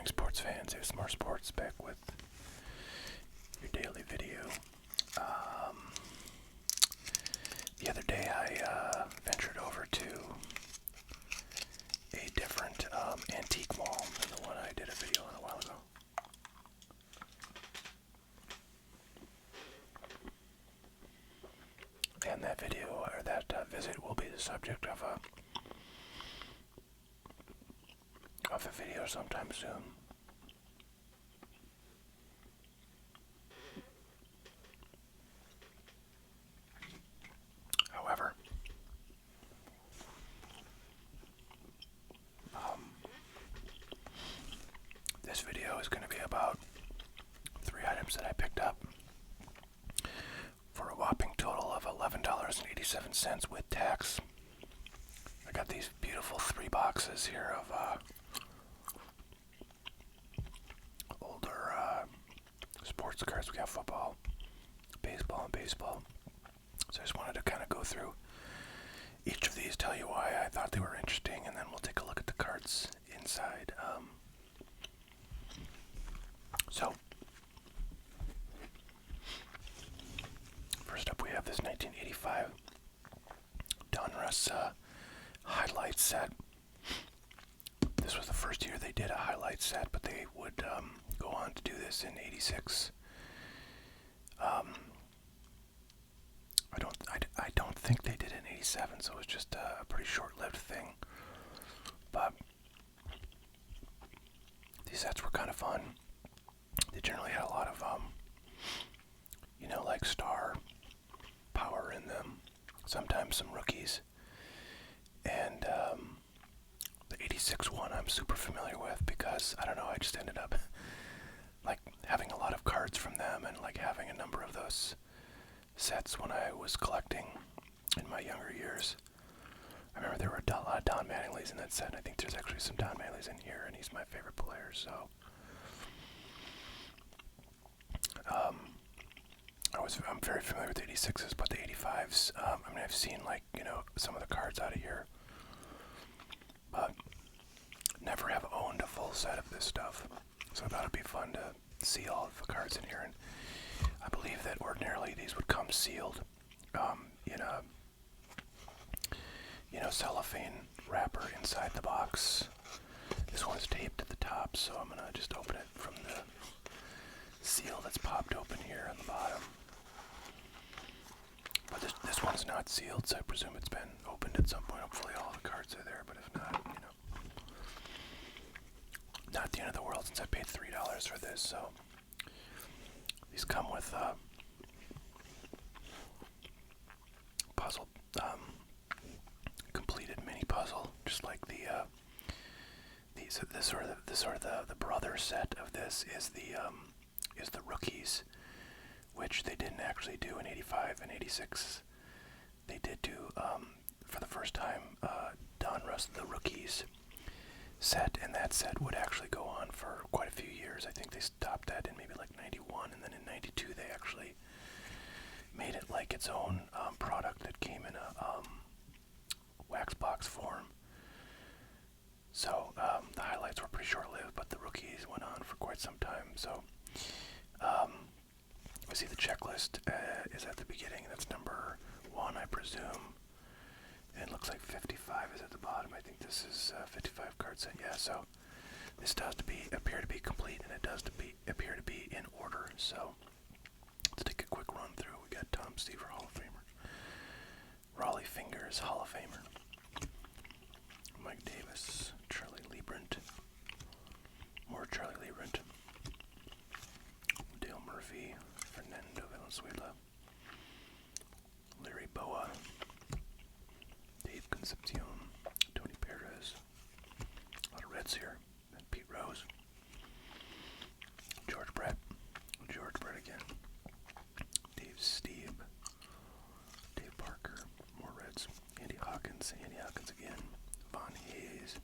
Sports fans, here's more sports back with your daily video. The other day I ventured over to a different antique mall than the one I did a video on a while ago. And that video, or that visit, will be the subject of a video sometime soon. However, this video is going to be about 3 items that I picked up for a whopping total of $11.87 with tax. I got these beautiful 3 boxes here of older sports cards. We got football, baseball, and baseball. So I just wanted to kind of go through each of these, tell you why I thought they were interesting, and then we'll take a look at the cards inside. So, first up we have this 1985 Donruss highlight set. This was the first year they did a highlight set, but they would go on to do this in '86. I don't think they did it in '87, so it was just a pretty short-lived thing. But these sets were kind of fun. They generally had a lot of, like star power in them. Sometimes some rookies. And the '86 one I'm super familiar with because, I don't know, I just ended up like having a lot of cards from them and like having a number of those sets when I was collecting in my younger years. I remember there were a lot of Don Mattingly's in that set, and I think there's actually some Don Mattingly's in here, and he's my favorite player, so I'm very familiar with the 86s, but the 85s, I've seen some of the cards out of here, but never have owned a full set of this stuff, so I thought it'd be fun to see all of the cards in here. And I believe that ordinarily these would come sealed in a cellophane wrapper inside the box. This one's taped at the top, so I'm gonna just open it from the seal that's popped open here on the bottom. But this one's not sealed, so I presume it's been opened at some point. Hopefully all the cards are there, but if not, not the end of the world since I paid $3 for this. So these come with puzzle, completed mini puzzle, just like the brother set of this is the rookies, which they didn't actually do in '85 and '86. They did do for the first time Donruss the Rookies set, and that set would actually go on for quite a few years. I think they stopped that in maybe like '91, and then in '92 they actually made it like its own product that came in a wax box form. So the highlights were pretty short-lived, but the rookies went on for quite some time. So we see the checklist is at the beginning. That's number 1, I presume. And it looks like 55 is at the bottom. I think this is 55 card set. Yeah, so this does appear to be complete, and it does appear to be in order. So let's take a quick run through. We got Tom Seaver, Hall of Famer. Raleigh Fingers, Hall of Famer. Mike Davis, Charlie Liebrand. More Charlie Liebrand. Dale Murphy, Fernando Valenzuela, Larry Boa, Dave Concepcion, Tony Perez, a lot of Reds here, and Pete Rose, George Brett again, Dave Steve, Dave Parker, more Reds, Andy Hawkins again, Von Hayes,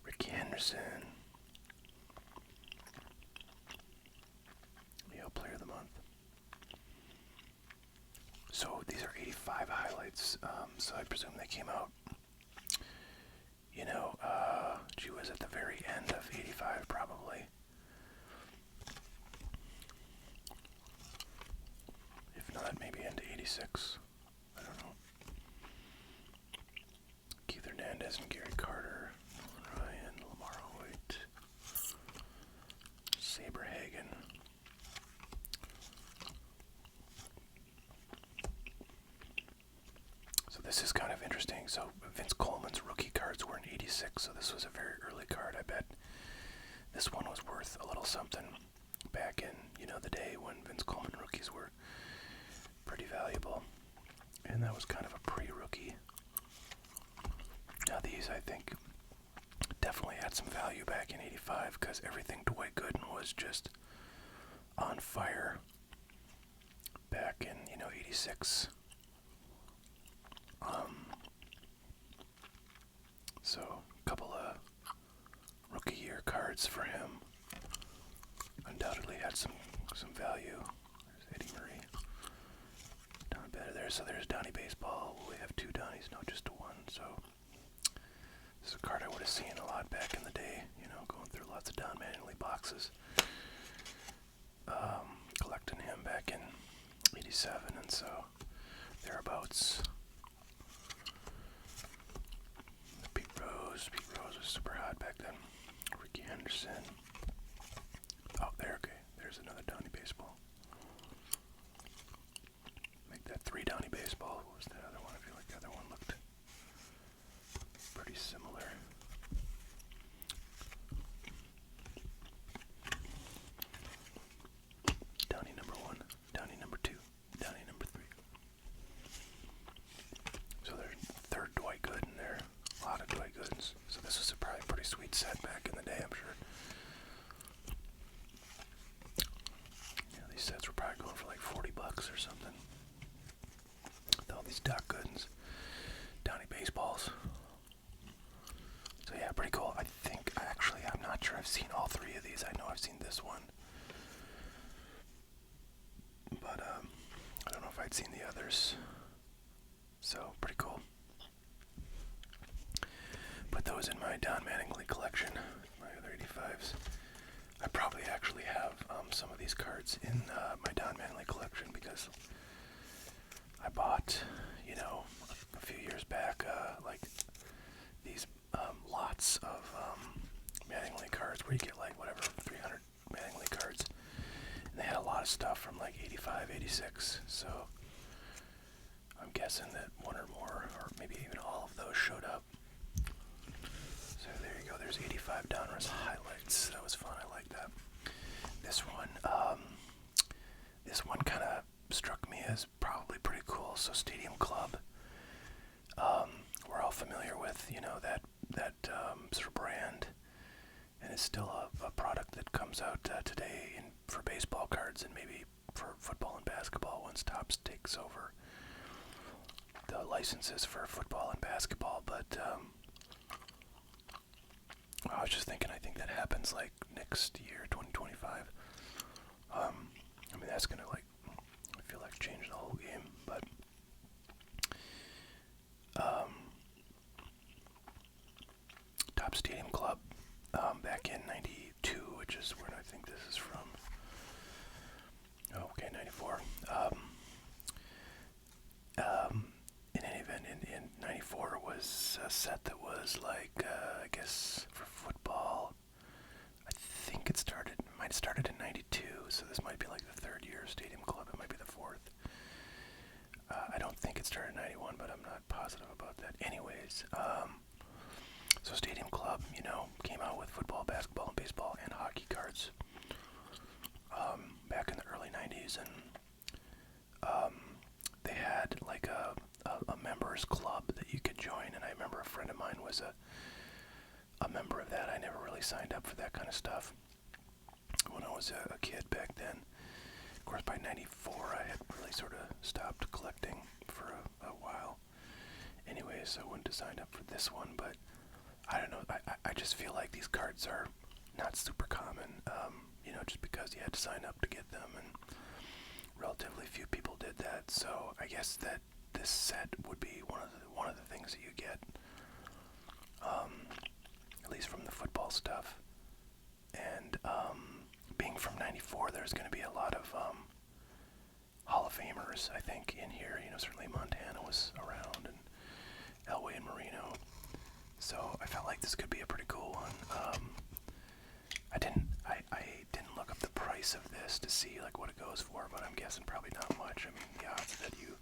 Rick Anderson, Player of the Month. So these are 85 highlights, so I presume they came out, was at the very end of '85. 86. I don't know. Keith Hernandez and Gary Carter. Ryan, Lamar Hoyt. Saber Hagen. So this is kind of interesting. So Vince Coleman's rookie cards were in 86, so this was a very early card. I bet this one was worth a little something back in, the day when Vince Coleman rookies were pretty valuable. And that was kind of a pre-rookie. Now these, I think, definitely had some value back in 85 because everything Dwight Gooden was just on fire back in, 86. So a couple of rookie year cards for him undoubtedly had some value. There's Eddie Murray. Down better there. So there's Donnie Baseball. We have two Donnies, not just one. So this is a card I would have seen a lot back in the day, going through lots of Don Mattingly boxes. Collecting him back in 87, and so thereabouts. Pete Rose was super hot back then. Ricky Henderson. Oh, okay. There's another Donnie Baseball. Make that 3 Donnie Baseball. What was the other one? I feel like the other one looked pretty similar. Donnie number 1, Donnie number 2, Donnie number 3. So there's third Dwight Gooden there. A lot of Dwight Goodens. So this was probably a pretty sweet set back in the day, I'm sure. These sets were probably going for like $40 or something. With all these Doc Goodens, Donnie Baseballs. So yeah, pretty cool. I think, I'm not sure I've seen all 3 of these. I know I've seen this one. But I don't know if I'd seen the others. So, pretty cool. Put those in my Don Mattingly collection, my other 85s. I probably actually have some of these cards in my Don Mattingly collection because I bought, a few years back, like these lots of Mattingly cards where you get like whatever 300 Mattingly cards, and they had a lot of stuff from like 85, 86. So I'm guessing that one or more, or maybe even all of those showed up. So there you go. There's 85 Donruss highlights. That was fun. I like that. This one kind of struck me as probably pretty cool. So Stadium Club, we're all familiar with, that sort of brand, and it's still a product that comes out today for baseball cards and maybe for football and basketball once Topps takes over the licenses for football and basketball. But I was just thinking, I think that happens like next year, 2025. That's gonna I feel like change the whole game. But Top Stadium Club back in 92, which is where I think this is from. Oh, okay, 94. In any event, in 94 was a set that was like, I guess for football, I think might have started in 92, so this might be like the 3rd year of Stadium Club, it might be the 4th. I don't think it started in 91, but I'm not positive about that. Anyways, so Stadium Club, came out with football, basketball, and baseball, and hockey cards back in the early 90s, and they had like a members club that you could join, and I remember a friend of mine was a member of that. I never really signed up for that kind of stuff when I was a kid back then. Of course, by 94, I had really sort of stopped collecting for a while. Anyways, I wouldn't have signed up for this one, but I don't know. I just feel like these cards are not super common, just because you had to sign up to get them, and relatively few people did that. So I guess that this set would be one of the things that you get, at least from the football stuff. And being from 94, there's going to be a lot of Hall of Famers, I think, in here. You know, certainly Montana was around, and Elway and Marino. So I felt like this could be a pretty cool one. I didn't look up the price of this to see like what it goes for, but I'm guessing probably not much. I mean, the odds that you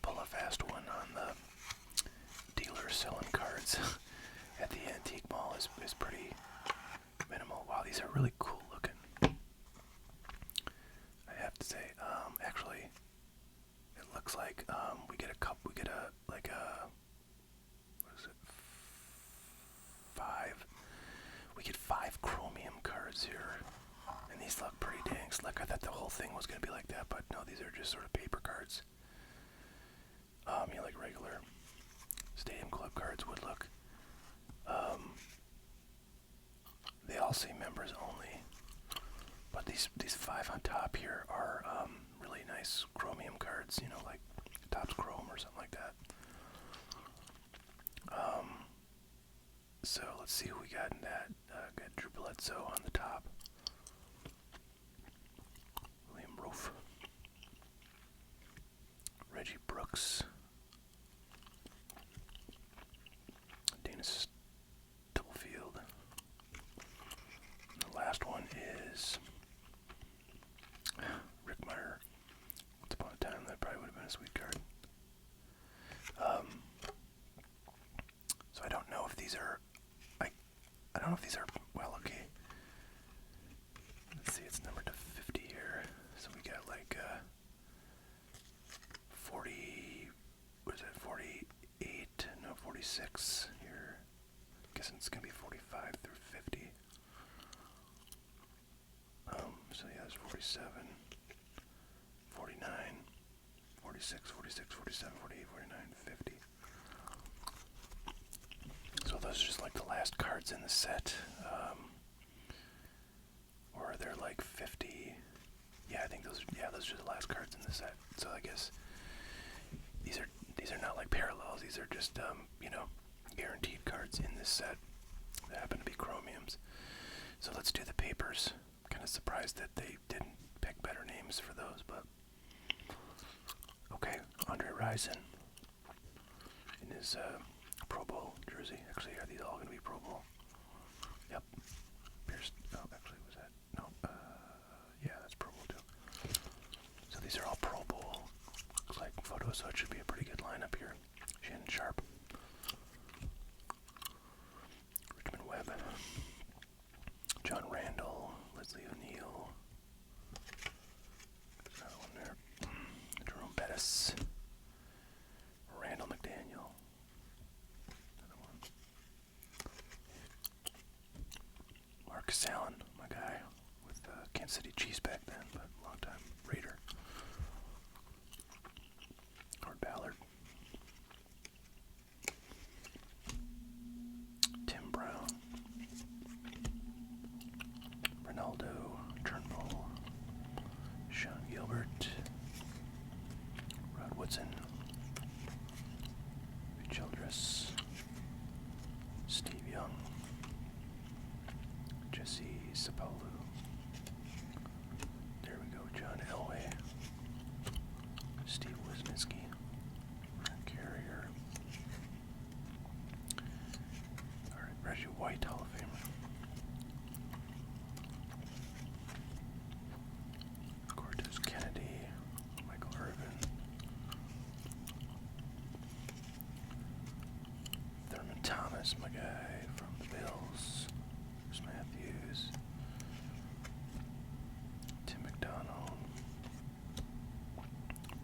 pull a fast one on the dealer selling cards at the antique mall is pretty minimal. Wow, these are really cool looking. I have to say, actually, it looks like we get five chromium cards here, and these look pretty dang slick. I thought the whole thing was gonna be like that, but no, these are just sort of paper cards. You know, like regular Stadium Club cards would look. They all say members only, but these five on top here are really nice chromium cards. You know, like Topps Chrome or something like that. So let's see who we got in that. Got Drew Bledsoe on the top. William Roof. Reggie Brooks. Dana Stubblefield. And the last one is Rick Meyer. Once upon a time, that probably would have been a sweet card. So I don't know if these are. I don't know if these are. Well, okay. Let's see. It's numbered to 50 here. So we got like 40. What is it? 48? No, 46 here. Guessing it's gonna be 45 through 50. So yeah, there's 47, 49, 46, 46, 47, 48, 49, 50. So those are just like the last cards in the set. Or are there like 50? Yeah, I think those are the last cards in the set. So I guess these are not like parallels. These are just you know, guaranteed cards in this set that happen to be chromiums. So let's do the papers. Kind of surprised that they didn't pick better names for those, but okay. Andre Rison in his Pro Bowl jersey. Actually, are these all going to be Pro Bowl? Yep. Pierce. Oh, actually, was that? No. Yeah, that's Pro Bowl too. So these are all Pro Bowl. Looks like photos, so it should be a pretty good lineup here. Shannon Sharp. Richmond Webb. John Randall. Leslie O'Neal. There's another one there. Jerome Bettis. Randall McDaniel. Another one. Marcus Allen, my guy, with Kansas City Chiefs back then, but long time Raider. Howard Ballard. Tim Brown. Ronaldo, Turnbull, Sean Gilbert, Rod Woodson, Childress, Steve Young, Jesse Sapolu. There we go, John Elway, Steve Wisniewski, Frank Carrier. Alright, Reggie White, Hall of Famer. Cortez Kennedy, Michael Irvin, Thurman Thomas, my guy from the Bills, Bruce Matthews, Tim McDonald,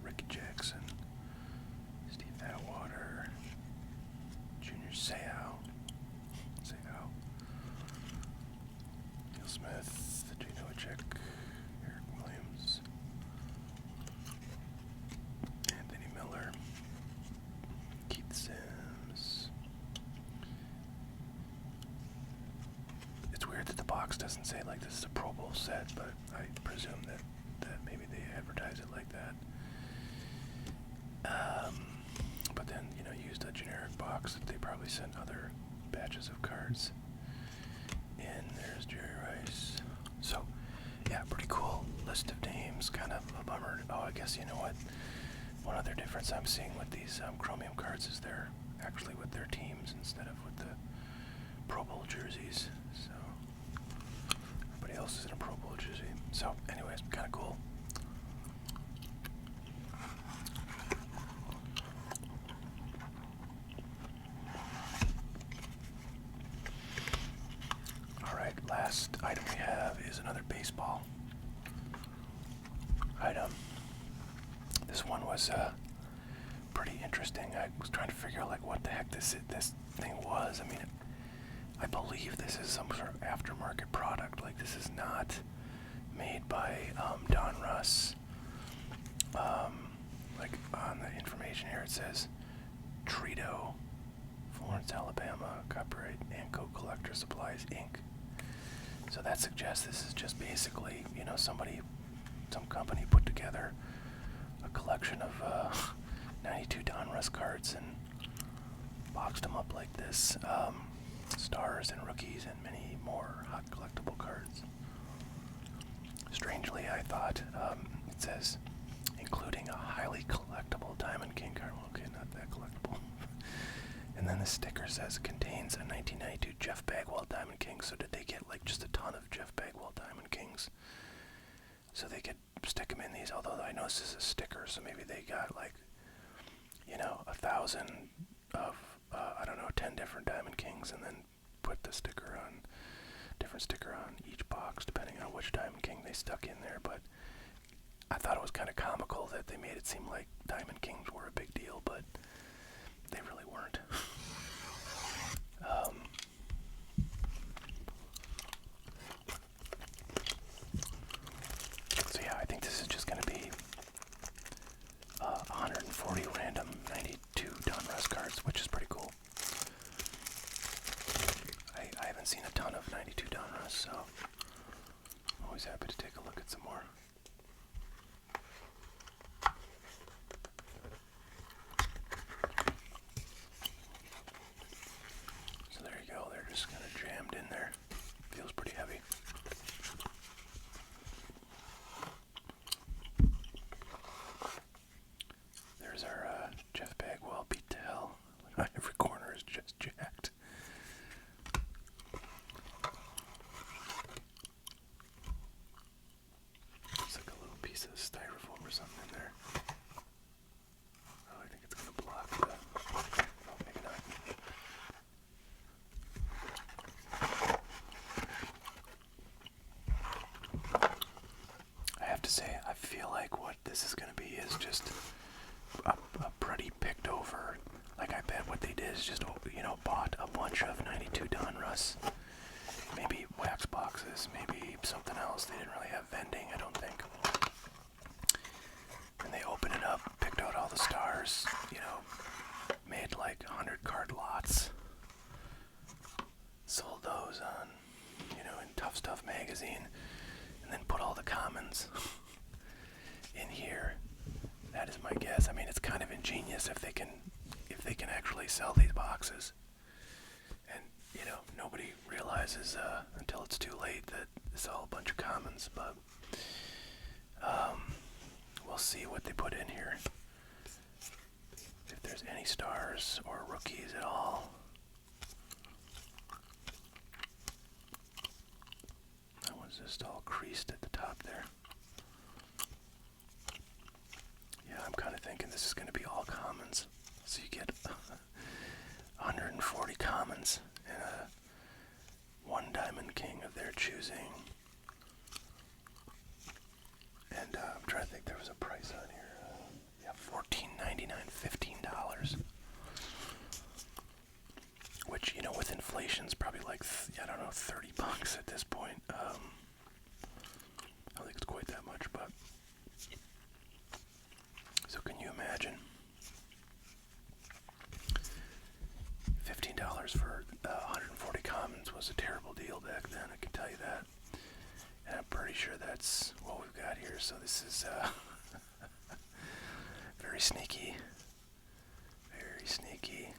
Ricky Jackson, Steve Atwater, Junior Seau, Neil Smith, Jay Novacek, Eric Williams, Anthony Miller, Keith Sims. It's weird that the box doesn't say like this is a Pro Bowl set, but I presume that maybe they advertise it like that. But then, you know, used a generic box that they probably sent other batches of cards in. There's Jerry Rice. So, yeah, pretty cool. list of names, kind of a bummer. Oh, I guess you know what? One other difference I'm seeing with these Chromium cards is they're actually with their teams instead of with the Pro Bowl jerseys. So everybody else is in a Pro Bowl jersey. So anyways, kind of cool. Alright, last item we have is another baseball item. This one was pretty interesting. I was trying to figure out like what the heck this thing was. I mean, I believe this is some sort of aftermarket product. Like this is not made by Donruss. Like on the information here it says Trito, Florence, Alabama, copyright Anco Collector Supplies Inc. So that suggests this is just basically, you know, some company put together a collection of 92 Donruss cards and boxed them up like this. Stars and rookies and many more hot collectible cards. Strangely, I thought it says including a highly collectible Diamond King card. Okay, not that collectible. And then the sticker says contains a 1992 Jeff Bagwell Diamond King. So did they get like just a ton of Jeff Bagwell Diamond Kings so they could stick them in these? Although I know this is a sticker, so maybe they got like, you know, 1,000 of I don't know, 10 different Diamond Kings, and then put the different sticker on each box depending on which Diamond King they stuck in there. But I thought it was kind of comical that they made it seem like Diamond Kings were a big deal, but they really weren't. So yeah, I think this is just going to be 140 random 92 Donruss cards, which is pretty cool. I haven't seen a ton of 92 Donruss, so I'm always happy to take a look at some more. So there you go, they're just kind of jammed in there. Feels pretty heavy. There's our Jeff Bagwell beat to hell. Every corner is just jacked. Looks like a little piece of styrofoam or something in there. Oh, I think it's going to block the... Oh, maybe not. I have to say, I feel like what this is going to be is just a pretty picked over. Like, I bet what they did is just, you know, bought a bunch of 92 Donruss. Maybe wax boxes, maybe something else. They didn't really have vending, I don't think. And they opened it up, picked out all the stars, you know, made like 100 card lots. Sold those on, you know, in Tough Stuff magazine. And then put all the commons in here. That is my guess. I mean, it's kind of ingenious if they can actually sell these boxes. And, you know, nobody realizes until it's too late that it's all a bunch of commons. But we'll see what they put in here. If there's any stars or rookies at all. That one's just all creased at the top there. Yeah, I'm kind of thinking this is going to be all commons. So you get 140 commons and one Diamond King of their choosing. And I'm trying to think, there was a price on here. Yeah, $14.99, $15. Which, you know, with inflation is probably like, I don't know, $30 at this point. I don't think it's quite that much, but... So can you imagine? $15 for 140 commons was a terrible deal back then, I can tell you that. And I'm pretty sure that's what we've got here, so this is very sneaky. Very sneaky.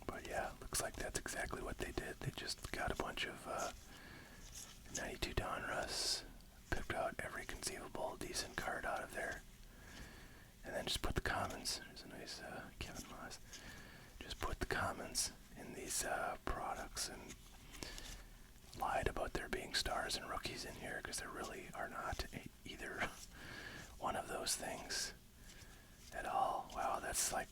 But yeah, looks like that's exactly what they did. They just got a bunch of 92 Donruss conceivable decent card out of there. And then just put the commons. There's a nice Kevin Moss. Just put the commons in these products and lied about there being stars and rookies in here, because there really are not either one of those things at all. Wow, that's like,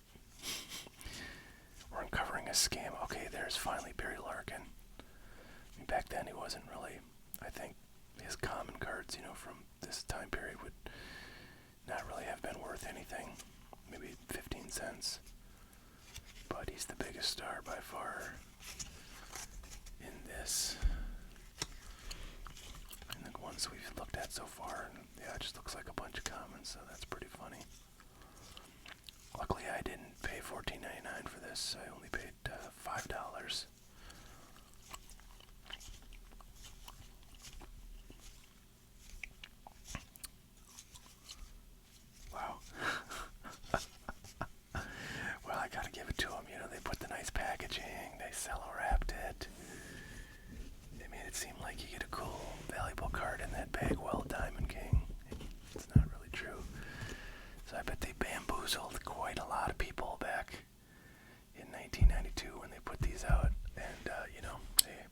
we're uncovering a scam. Okay, there's finally Barry Larkin. I mean, back then he wasn't really, I think his common cards, from this time period would not really have been worth anything. Maybe 15 cents. But he's the biggest star by far in this. And the ones we've looked at so far, and yeah, it just looks like a bunch of commons, so that's pretty funny. Luckily I didn't pay $14.99 for this. I only paid $5. Wow. Well, I gotta give it to them. They put the nice packaging, they cello wrapped it. They made it seem like you get a cool, valuable card in that bag. Well, Diamond King. It's not really true. So I bet they bamboozled quite a lot of people back in 1992 when they put these out. And, hey,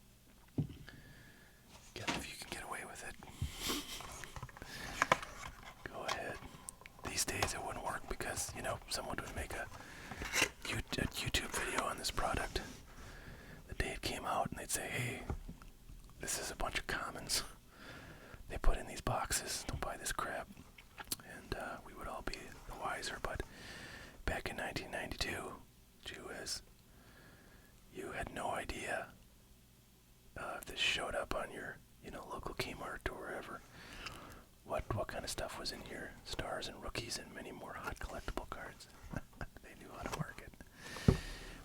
if you can get away with it, go ahead. These days it wouldn't work because, someone would make a YouTube video on this product the day it came out, and they'd say, hey, this is a bunch of commons they put in these boxes, don't buy this crap, and we would all be the wiser. But back in 1992, you had no idea if this showed up on your local Kmart or wherever, what kind of stuff was in here. Stars and rookies and many more hot collectible cards. They knew how to market.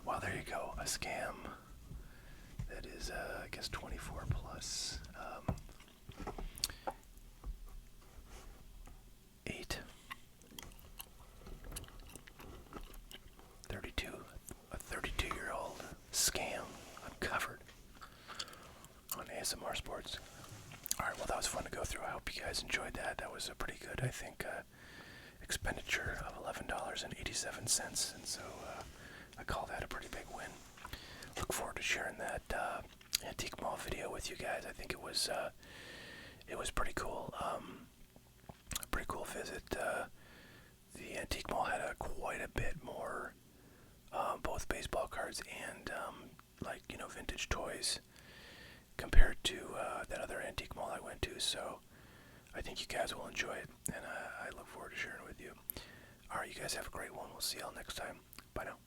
Well, there you go, a scam that is, I guess, 24 plus 8. 32, a 32-year-old scam uncovered on ASMR Sports. Alright, well, that was fun to go through. I hope you guys enjoyed that. That was a pretty good, I think, expenditure of $11.87, and so I call that a pretty big win. Look forward to sharing that Antique Mall video with you guys. I think it was pretty cool. A pretty cool visit. The Antique Mall had quite a bit more, both baseball cards and vintage toys compared to that other Antique Mall I went to. So I think you guys will enjoy it, and I look forward to sharing it with you. Alright, you guys have a great one. We'll see y'all next time. Bye now.